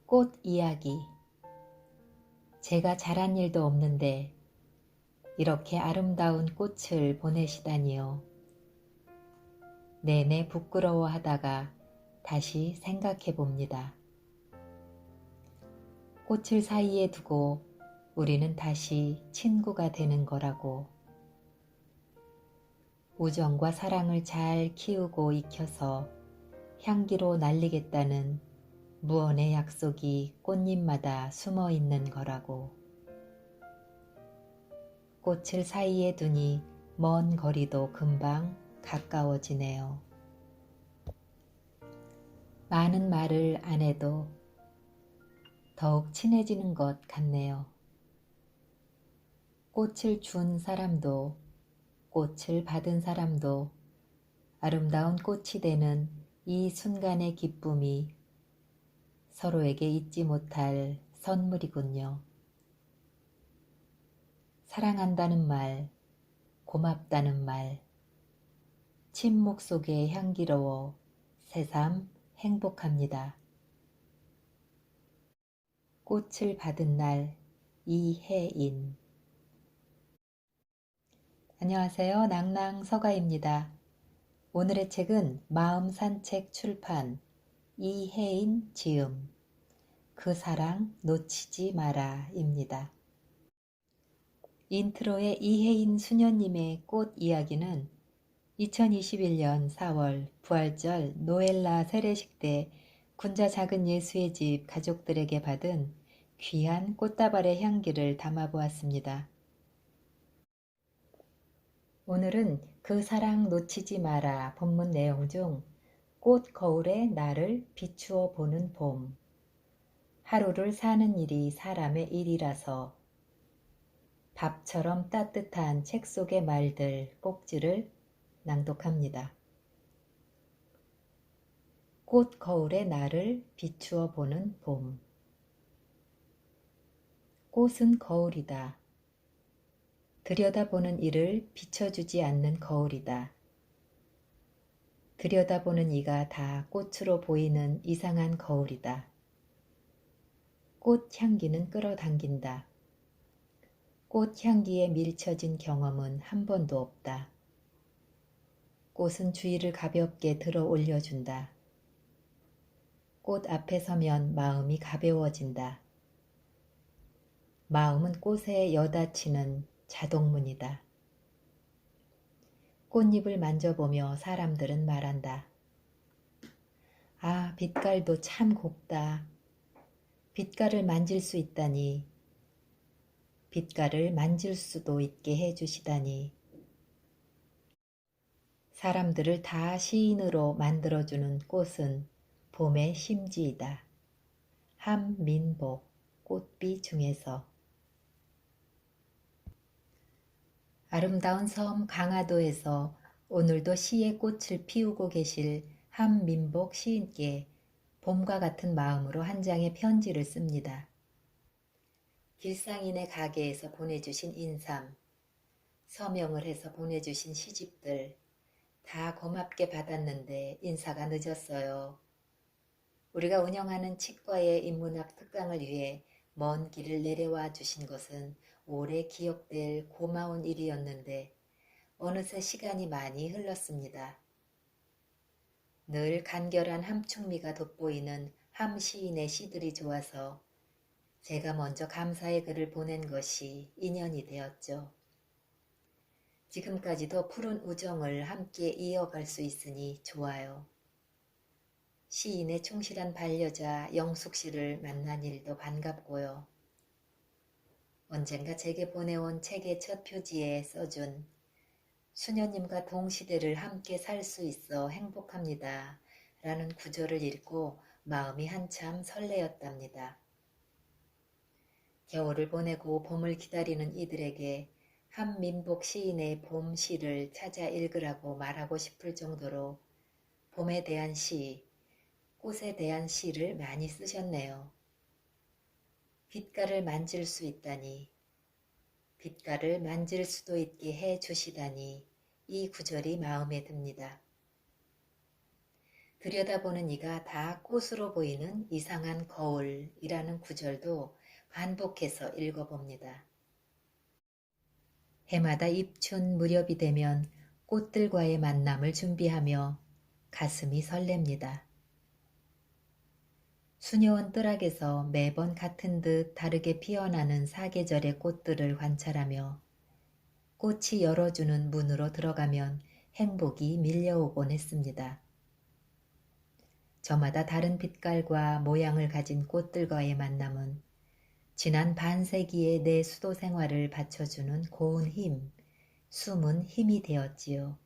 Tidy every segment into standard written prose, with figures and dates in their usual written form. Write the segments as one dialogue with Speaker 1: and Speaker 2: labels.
Speaker 1: 꽃 이야기. 제가 잘한 일도 없는데 이렇게 아름다운 꽃을 보내시다니요. 내내 부끄러워하다가 다시 생각해 봅니다. 꽃을 사이에 두고 우리는 다시 친구가 되는 거라고. 우정과 사랑을 잘 키우고 익혀서 향기로 날리겠다는 무언의 약속이 꽃잎마다 숨어 있는 거라고. 꽃을 사이에 두니 먼 거리도 금방 가까워지네요. 많은 말을 안 해도 더욱 친해지는 것 같네요. 꽃을 준 사람도 꽃을 받은 사람도 아름다운 꽃이 되는 이 순간의 기쁨이 서로에게 잊지 못할 선물이군요. 사랑한다는 말, 고맙다는 말, 침묵 속에 향기로워 새삼 행복합니다. 꽃을 받은 날, 이혜인. 안녕하세요. 낭낭 서가입니다. 오늘의 책은 마음산책 출판 이혜인 지음 그 사랑 놓치지 마라 입니다. 인트로의 이혜인 수녀님의 꽃 이야기는 2021년 4월 부활절 노엘라 세례식 때 군자 작은 예수의 집 가족들에게 받은 귀한 꽃다발의 향기를 담아보았습니다. 오늘은 그 사랑 놓치지 마라 본문 내용 중 꽃 거울에 나를 비추어 보는 봄. 하루를 사는 일이 사람의 일이라서 밥처럼 따뜻한 책 속의 말들 꼭지를 낭독합니다. 꽃 거울에 나를 비추어 보는 봄. 꽃은 거울이다. 들여다보는 이를 비춰주지 않는 거울이다. 들여다보는 이가 다 꽃으로 보이는 이상한 거울이다. 꽃 향기는 끌어당긴다. 꽃 향기에 밀쳐진 경험은 한 번도 없다. 꽃은 주위를 가볍게 들어 올려준다. 꽃 앞에 서면 마음이 가벼워진다. 마음은 꽃에 여닫히는 자동문이다. 꽃잎을 만져보며 사람들은 말한다. 아, 빛깔도 참 곱다. 빛깔을 만질 수 있다니. 빛깔을 만질 수도 있게 해주시다니. 사람들을 다 시인으로 만들어주는 꽃은 봄의 심지이다. 한민복, 꽃비 중에서. 아름다운 섬 강화도에서 오늘도 시의 꽃을 피우고 계실 한민복 시인께 봄과 같은 마음으로 한 장의 편지를 씁니다. 길상인의 가게에서 보내주신 인삼, 서명을 해서 보내주신 시집들 다 고맙게 받았는데 인사가 늦었어요. 우리가 운영하는 치과의 인문학 특강을 위해 먼 길을 내려와 주신 것은 오래 기억될 고마운 일이었는데 어느새 시간이 많이 흘렀습니다. 늘 간결한 함충미가 돋보이는 함 시인의 시들이 좋아서 제가 먼저 감사의 글을 보낸 것이 인연이 되었죠. 지금까지도 푸른 우정을 함께 이어갈 수 있으니 좋아요. 시인의 충실한 반려자 영숙 씨를 만난 일도 반갑고요. 언젠가 제게 보내온 책의 첫 표지에 써준 수녀님과 동시대를 함께 살 수 있어 행복합니다. 라는 구절을 읽고 마음이 한참 설레었답니다. 겨울을 보내고 봄을 기다리는 이들에게 한민복 시인의 봄 시를 찾아 읽으라고 말하고 싶을 정도로 봄에 대한 시, 꽃에 대한 시를 많이 쓰셨네요. 빛깔을 만질 수 있다니, 빛깔을 만질 수도 있게 해 주시다니 이 구절이 마음에 듭니다. 들여다보는 이가 다 꽃으로 보이는 이상한 거울이라는 구절도 반복해서 읽어봅니다. 해마다 입춘 무렵이 되면 꽃들과의 만남을 준비하며 가슴이 설렙니다. 수녀원 뜰악에서 매번 같은 듯 다르게 피어나는 사계절의 꽃들을 관찰하며 꽃이 열어주는 문으로 들어가면 행복이 밀려오곤 했습니다. 저마다 다른 빛깔과 모양을 가진 꽃들과의 만남은 지난 반세기의 내 수도 생활을 받쳐주는 고운 힘, 숨은 힘이 되었지요.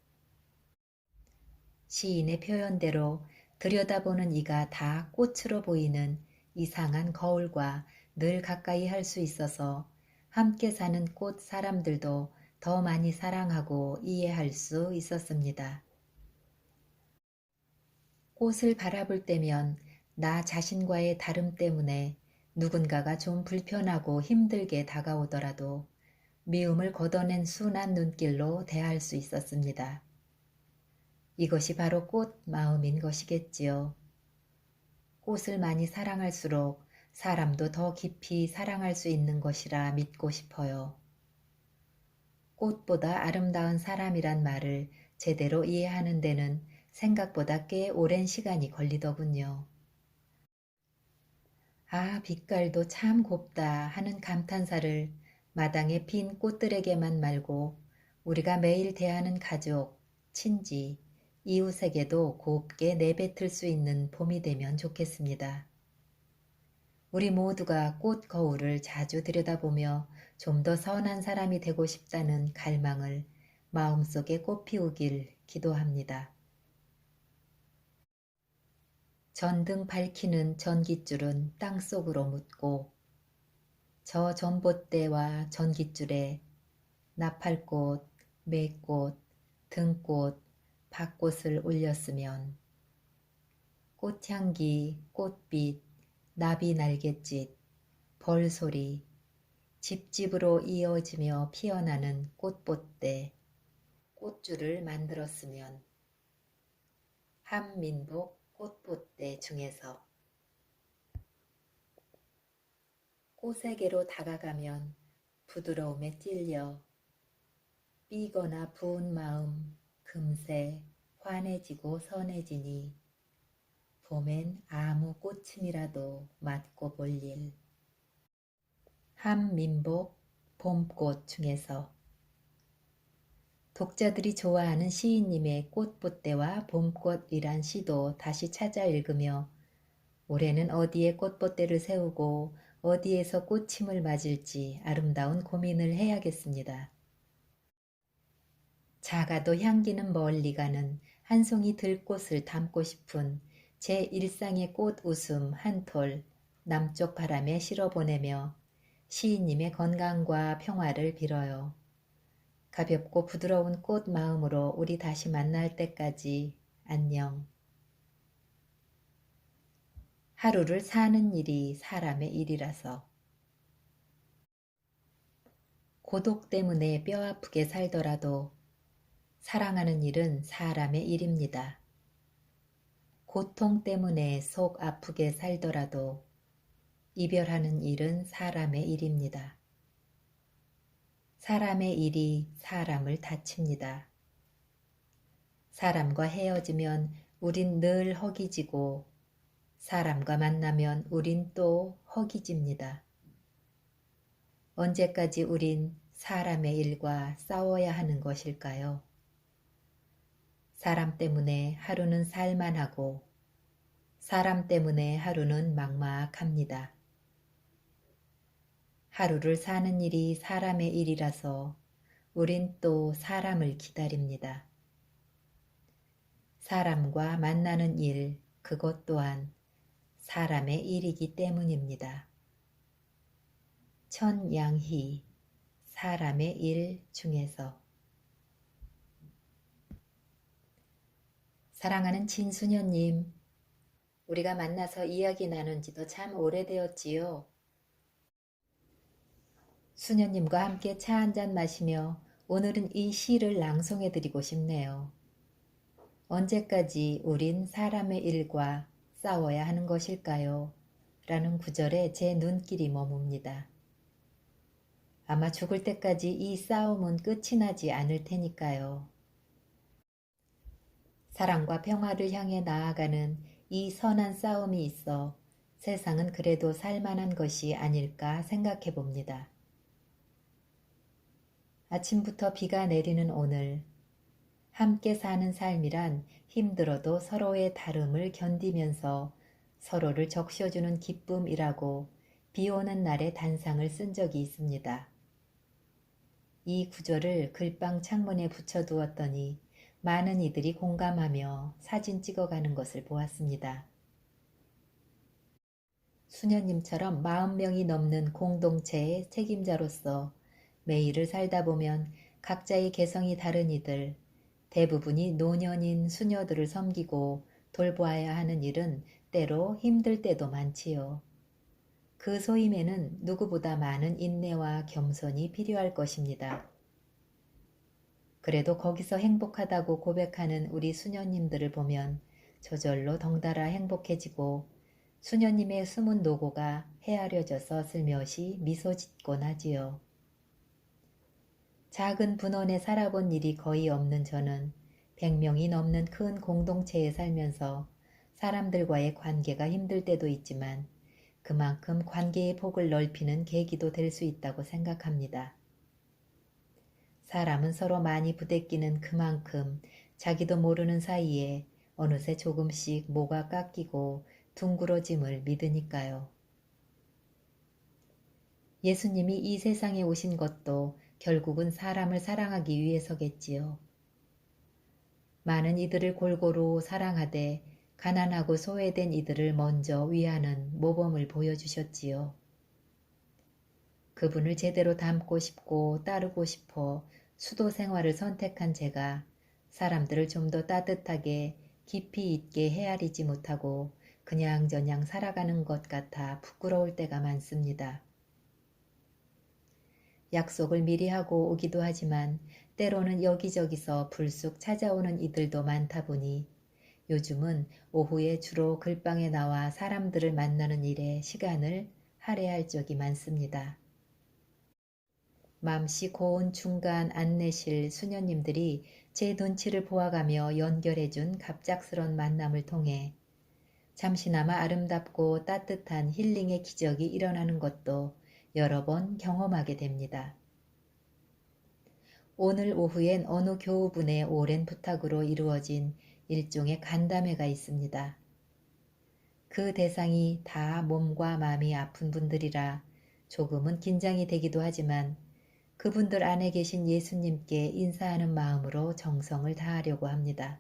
Speaker 1: 시인의 표현대로 들여다보는 이가 다 꽃으로 보이는 이상한 거울과 늘 가까이 할 수 있어서 함께 사는 꽃 사람들도 더 많이 사랑하고 이해할 수 있었습니다. 꽃을 바라볼 때면 나 자신과의 다름 때문에 누군가가 좀 불편하고 힘들게 다가오더라도 미움을 걷어낸 순한 눈길로 대할 수 있었습니다. 이것이 바로 꽃 마음인 것이겠지요. 꽃을 많이 사랑할수록 사람도 더 깊이 사랑할 수 있는 것이라 믿고 싶어요. 꽃보다 아름다운 사람이란 말을 제대로 이해하는 데는 생각보다 꽤 오랜 시간이 걸리더군요. 아, 빛깔도 참 곱다 하는 감탄사를 마당의 빈 꽃들에게만 말고 우리가 매일 대하는 가족, 친지, 이웃에게도 곱게 내뱉을 수 있는 봄이 되면 좋겠습니다. 우리 모두가 꽃 거울을 자주 들여다보며 좀 더 선한 사람이 되고 싶다는 갈망을 마음속에 꽃피우길 기도합니다. 전등 밝히는 전깃줄은 땅속으로 묻고 저 전봇대와 전깃줄에 나팔꽃, 매꽃, 등꽃, 밭꽃을 올렸으면 꽃향기, 꽃빛, 나비 날갯짓, 벌소리, 집집으로 이어지며 피어나는 꽃봇대, 꽃줄을 만들었으면 한민복 꽃봇대 중에서 꽃에게로 다가가면 부드러움에 찔려 삐거나 부은 마음 금세 환해지고 선해지니 봄엔 아무 꽃임이라도 맞고 볼 일. 한민복 봄꽃 중에서 독자들이 좋아하는 시인님의 꽃봇대와 봄꽃이란 시도 다시 찾아 읽으며 올해는 어디에 꽃봇대를 세우고 어디에서 꽃침을 맞을지 아름다운 고민을 해야겠습니다. 작아도 향기는 멀리 가는 한 송이 들꽃을 담고 싶은 제 일상의 꽃 웃음 한 톨 남쪽 바람에 실어보내며 시인님의 건강과 평화를 빌어요. 가볍고 부드러운 꽃 마음으로 우리 다시 만날 때까지 안녕. 하루를 사는 일이 사람의 일이라서 고독 때문에 뼈 아프게 살더라도 사랑하는 일은 사람의 일입니다. 고통 때문에 속 아프게 살더라도 이별하는 일은 사람의 일입니다. 사람의 일이 사람을 다칩니다. 사람과 헤어지면 우린 늘 허기지고 사람과 만나면 우린 또 허기집니다. 언제까지 우린 사람의 일과 싸워야 하는 것일까요? 사람 때문에 하루는 살만하고 사람 때문에 하루는 막막합니다. 하루를 사는 일이 사람의 일이라서 우린 또 사람을 기다립니다. 사람과 만나는 일, 그것 또한 사람의 일이기 때문입니다. 천양희, 사람의 일 중에서. 사랑하는 진수녀님, 우리가 만나서 이야기 나눈 지도 참 오래되었지요. 수녀님과 함께 차 한잔 마시며 오늘은 이 시를 낭송해 드리고 싶네요. 언제까지 우린 사람의 일과 싸워야 하는 것일까요? 라는 구절에 제 눈길이 머뭅니다. 아마 죽을 때까지 이 싸움은 끝이 나지 않을 테니까요. 사랑과 평화를 향해 나아가는 이 선한 싸움이 있어 세상은 그래도 살만한 것이 아닐까 생각해 봅니다. 아침부터 비가 내리는 오늘, 함께 사는 삶이란 힘들어도 서로의 다름을 견디면서 서로를 적셔주는 기쁨이라고 비 오는 날의 단상을 쓴 적이 있습니다. 이 구절을 글방 창문에 붙여두었더니 많은 이들이 공감하며 사진 찍어가는 것을 보았습니다. 수녀님처럼 40명이 넘는 공동체의 책임자로서 매일을 살다 보면 각자의 개성이 다른 이들, 대부분이 노년인 수녀들을 섬기고 돌보아야 하는 일은 때로 힘들 때도 많지요. 그 소임에는 누구보다 많은 인내와 겸손이 필요할 것입니다. 그래도 거기서 행복하다고 고백하는 우리 수녀님들을 보면 저절로 덩달아 행복해지고 수녀님의 숨은 노고가 헤아려져서 슬며시 미소 짓곤 하지요. 작은 분원에 살아본 일이 거의 없는 저는 100명이 넘는 큰 공동체에 살면서 사람들과의 관계가 힘들 때도 있지만 그만큼 관계의 폭을 넓히는 계기도 될 수 있다고 생각합니다. 사람은 서로 많이 부대끼는 그만큼 자기도 모르는 사이에 어느새 조금씩 뭐가 깎이고 둥그러짐을 믿으니까요. 예수님이 이 세상에 오신 것도 결국은 사람을 사랑하기 위해서겠지요. 많은 이들을 골고루 사랑하되 가난하고 소외된 이들을 먼저 위하는 모범을 보여주셨지요. 그분을 제대로 닮고 싶고 따르고 싶어 수도 생활을 선택한 제가 사람들을 좀 더 따뜻하게 깊이 있게 헤아리지 못하고 그냥저냥 살아가는 것 같아 부끄러울 때가 많습니다. 약속을 미리 하고 오기도 하지만 때로는 여기저기서 불쑥 찾아오는 이들도 많다 보니 요즘은 오후에 주로 글방에 나와 사람들을 만나는 일에 시간을 할애할 적이 많습니다. 맘씨 고운 중간 안내실 수녀님들이 제 눈치를 보아가며 연결해준 갑작스런 만남을 통해 잠시나마 아름답고 따뜻한 힐링의 기적이 일어나는 것도 여러 번 경험하게 됩니다. 오늘 오후엔 어느 교우분의 오랜 부탁으로 이루어진 일종의 간담회가 있습니다. 그 대상이 다 몸과 마음이 아픈 분들이라 조금은 긴장이 되기도 하지만 그분들 안에 계신 예수님께 인사하는 마음으로 정성을 다하려고 합니다.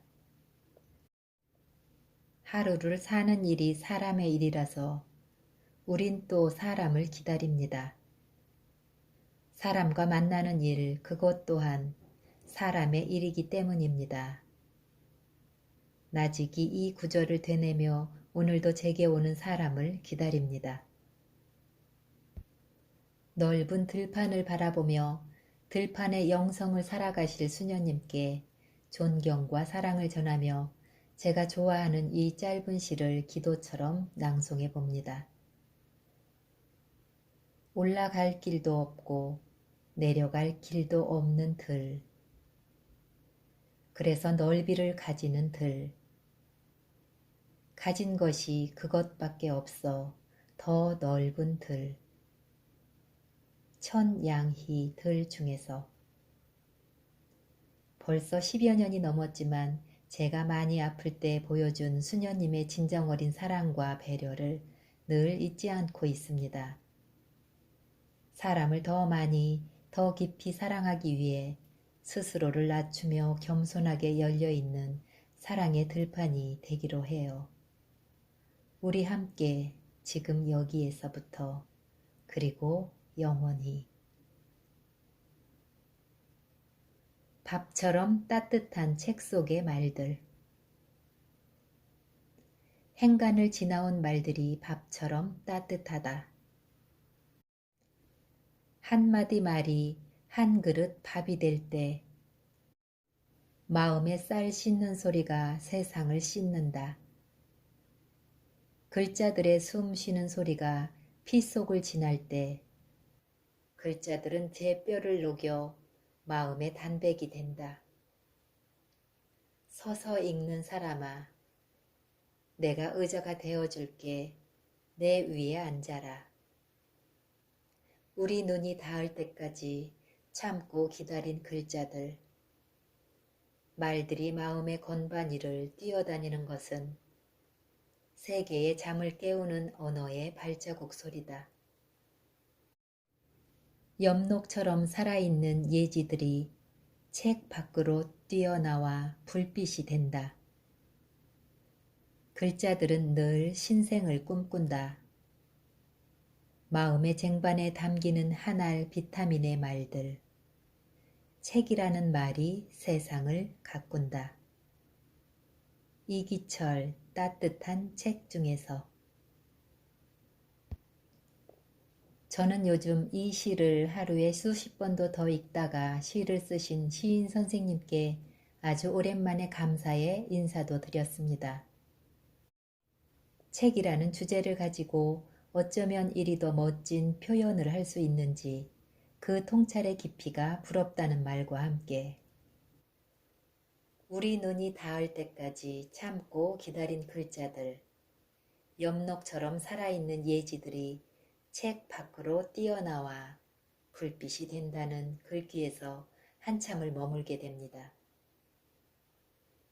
Speaker 1: 하루를 사는 일이 사람의 일이라서 우린 또 사람을 기다립니다. 사람과 만나는 일, 그것 또한 사람의 일이기 때문입니다. 나직이 이 구절을 되뇌며 오늘도 제게 오는 사람을 기다립니다. 넓은 들판을 바라보며 들판의 영성을 살아가실 수녀님께 존경과 사랑을 전하며 제가 좋아하는 이 짧은 시를 기도처럼 낭송해 봅니다. 올라갈 길도 없고 내려갈 길도 없는 들. 그래서 넓이를 가지는 들. 가진 것이 그것밖에 없어 더 넓은 들. 천양희 들 중에서. 벌써 10여 년이 넘었지만 제가 많이 아플 때 보여준 수녀님의 진정 어린 사랑과 배려를 늘 잊지 않고 있습니다. 사람을 더 많이, 더 깊이 사랑하기 위해 스스로를 낮추며 겸손하게 열려있는 사랑의 들판이 되기로 해요. 우리 함께 지금 여기에서부터 그리고 영원히. 밥처럼 따뜻한 책 속의 말들. 행간을 지나온 말들이 밥처럼 따뜻하다. 한마디 말이 한 그릇 밥이 될 때 마음의 쌀 씻는 소리가 세상을 씻는다. 글자들의 숨 쉬는 소리가 피 속을 지날 때 글자들은 제 뼈를 녹여 마음의 단백이 된다. 서서 읽는 사람아, 내가 의자가 되어줄게. 내 위에 앉아라. 우리 눈이 닿을 때까지 참고 기다린 글자들. 말들이 마음의 건반위를 뛰어다니는 것은 세계의 잠을 깨우는 언어의 발자국 소리다. 엽록처럼 살아있는 예지들이 책 밖으로 뛰어나와 불빛이 된다. 글자들은 늘 신생을 꿈꾼다. 마음의 쟁반에 담기는 한 알 비타민의 말들. 책이라는 말이 세상을 가꾼다. 이기철 따뜻한 책 중에서. 저는 요즘 이 시를 하루에 수십 번도 더 읽다가 시를 쓰신 시인 선생님께 아주 오랜만에 감사의 인사도 드렸습니다. 책이라는 주제를 가지고 어쩌면 이리 더 멋진 표현을 할 수 있는지 그 통찰의 깊이가 부럽다는 말과 함께 우리 눈이 닿을 때까지 참고 기다린 글자들, 엽록처럼 살아있는 예지들이 책 밖으로 뛰어나와 불빛이 된다는 글귀에서 한참을 머물게 됩니다.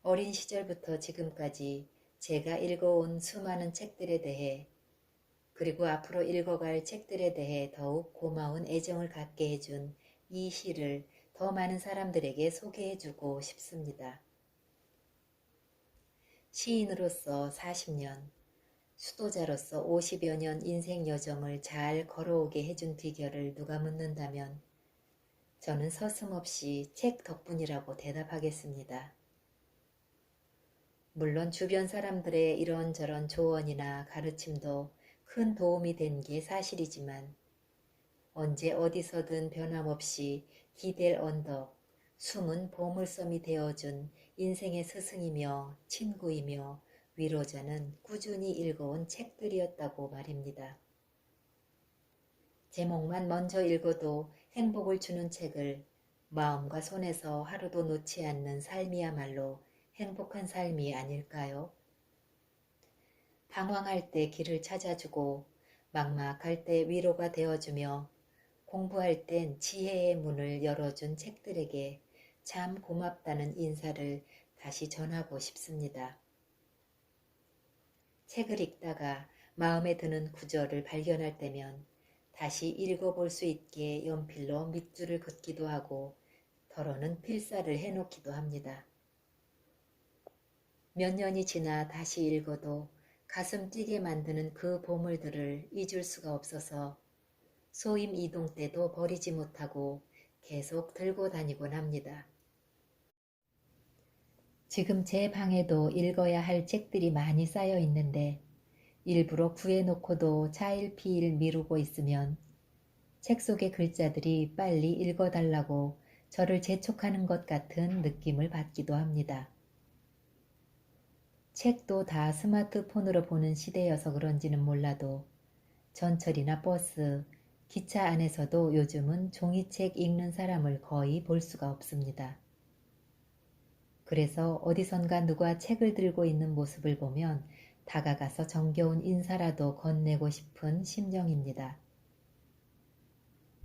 Speaker 1: 어린 시절부터 지금까지 제가 읽어온 수많은 책들에 대해 그리고 앞으로 읽어갈 책들에 대해 더욱 고마운 애정을 갖게 해준 이 시를 더 많은 사람들에게 소개해주고 싶습니다. 시인으로서 40년, 수도자로서 50여 년 인생 여정을 잘 걸어오게 해준 비결을 누가 묻는다면 저는 서슴없이 책 덕분이라고 대답하겠습니다. 물론 주변 사람들의 이런저런 조언이나 가르침도 큰 도움이 된 게 사실이지만 언제 어디서든 변함없이 기댈 언덕, 숨은 보물섬이 되어준 인생의 스승이며 친구이며 위로자는 꾸준히 읽어온 책들이었다고 말입니다. 제목만 먼저 읽어도 행복을 주는 책을 마음과 손에서 하루도 놓지 않는 삶이야말로 행복한 삶이 아닐까요? 방황할 때 길을 찾아주고 막막할 때 위로가 되어주며 공부할 땐 지혜의 문을 열어준 책들에게 참 고맙다는 인사를 다시 전하고 싶습니다. 책을 읽다가 마음에 드는 구절을 발견할 때면 다시 읽어볼 수 있게 연필로 밑줄을 긋기도 하고 더러는 필사를 해놓기도 합니다. 몇 년이 지나 다시 읽어도 가슴 뛰게 만드는 그 보물들을 잊을 수가 없어서 소임 이동 때도 버리지 못하고 계속 들고 다니곤 합니다. 지금 제 방에도 읽어야 할 책들이 많이 쌓여 있는데 일부러 구해놓고도 차일피일 미루고 있으면 책 속의 글자들이 빨리 읽어달라고 저를 재촉하는 것 같은 느낌을 받기도 합니다. 책도 다 스마트폰으로 보는 시대여서 그런지는 몰라도 전철이나 버스, 기차 안에서도 요즘은 종이책 읽는 사람을 거의 볼 수가 없습니다. 그래서 어디선가 누가 책을 들고 있는 모습을 보면 다가가서 정겨운 인사라도 건네고 싶은 심정입니다.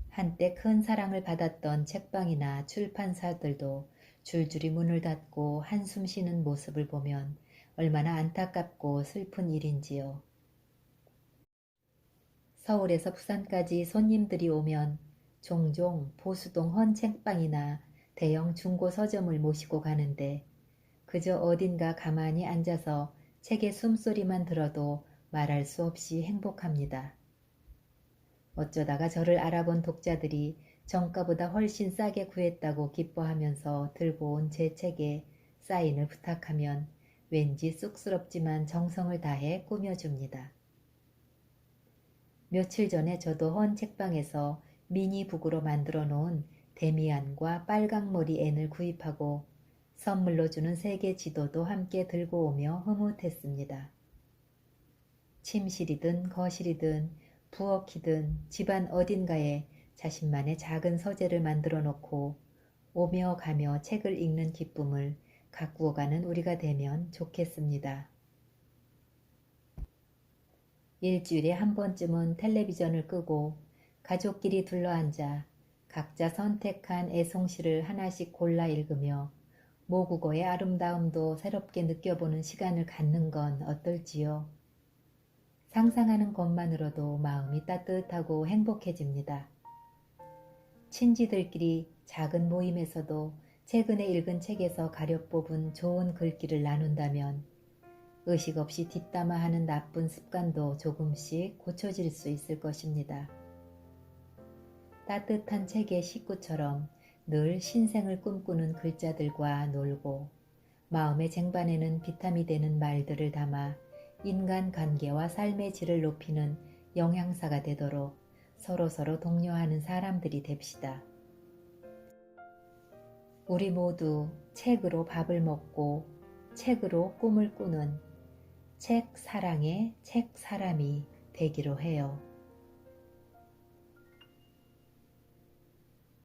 Speaker 1: 한때 큰 사랑을 받았던 책방이나 출판사들도 줄줄이 문을 닫고 한숨 쉬는 모습을 보면 얼마나 안타깝고 슬픈 일인지요. 서울에서 부산까지 손님들이 오면 종종 보수동 헌책방이나 대형 중고 서점을 모시고 가는데 그저 어딘가 가만히 앉아서 책의 숨소리만 들어도 말할 수 없이 행복합니다. 어쩌다가 저를 알아본 독자들이 정가보다 훨씬 싸게 구했다고 기뻐하면서 들고 온 제 책에 사인을 부탁하면 왠지 쑥스럽지만 정성을 다해 꾸며줍니다. 며칠 전에 저도 헌 책방에서 미니북으로 만들어 놓은 데미안과 빨강머리 앤을 구입하고 선물로 주는 세계 지도도 함께 들고 오며 흐뭇했습니다. 침실이든 거실이든 부엌이든 집안 어딘가에 자신만의 작은 서재를 만들어 놓고 오며 가며 책을 읽는 기쁨을 가꾸어 가는 우리가 되면 좋겠습니다. 일주일에 한 번쯤은 텔레비전을 끄고 가족끼리 둘러앉아 각자 선택한 애송시를 하나씩 골라 읽으며 모국어의 아름다움도 새롭게 느껴보는 시간을 갖는 건 어떨지요? 상상하는 것만으로도 마음이 따뜻하고 행복해집니다. 친지들끼리 작은 모임에서도 최근에 읽은 책에서 가려 뽑은 좋은 글귀를 나눈다면 의식 없이 뒷담화하는 나쁜 습관도 조금씩 고쳐질 수 있을 것입니다. 따뜻한 책의 식구처럼 늘 신생을 꿈꾸는 글자들과 놀고 마음의 쟁반에는 비탐이 되는 말들을 담아 인간관계와 삶의 질을 높이는 영양사가 되도록 서로서로 독려하는 사람들이 됩시다. 우리 모두 책으로 밥을 먹고 책으로 꿈을 꾸는 책 사랑의 책 사람이 되기로 해요.